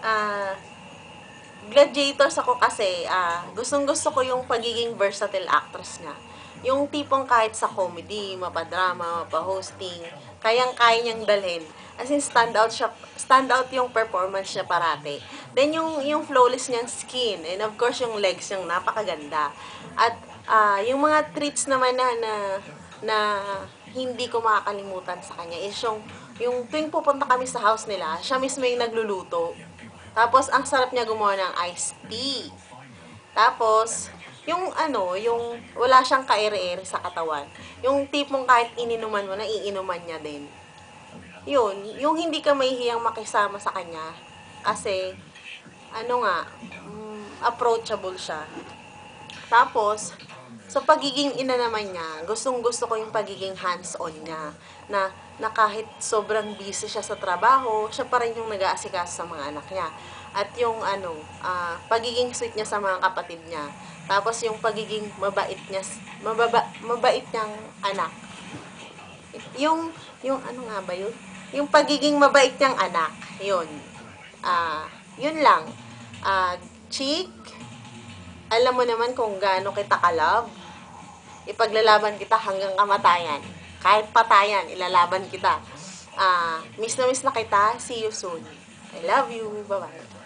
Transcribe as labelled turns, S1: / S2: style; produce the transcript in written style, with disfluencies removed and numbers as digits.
S1: Ah, Gladiators ako kasi, gustong-gusto ko yung pagiging versatile actress niya. Yung tipong kahit sa comedy, mapadrama, mapa-hosting, kayang-kaya niyang dalhin. As in, stand out yung performance niya parati. Then, yung flawless niyang skin, and of course, yung legs niyang napakaganda. At, yung mga treats naman na hindi ko makakalimutan sa kanya is yung tuwing pupunta kami sa house nila, siya mismo yung nagluluto. Tapos, ang sarap niya gumawa ng iced tea. Tapos, yung wala siyang kaere-ere sa katawan. Yung tipong kahit ininuman mo, naiinuman niya din. Yun, yung hindi ka mahihiyang makisama sa kanya. Kasi, approachable siya. Tapos, sa pagiging ina naman niya, gustong-gusto ko yung pagiging hands-on niya. Na kahit sobrang busy siya sa trabaho, siya pa rin yung nag-aasikaso sa mga anak niya. At yung pagiging sweet niya sa mga kapatid niya. Tapos yung pagiging mabait niyang anak. Yung ano nga ba yun? Yung pagiging mabait niyang anak. Yun. Yun lang. Ah, Chick, alam mo naman kung gaano kita ka-love. Ipaglalaban kita hanggang kamatayan. Kahit patayan, ilalaban kita. Miss na kita. See you soon. I love you. Bye-bye.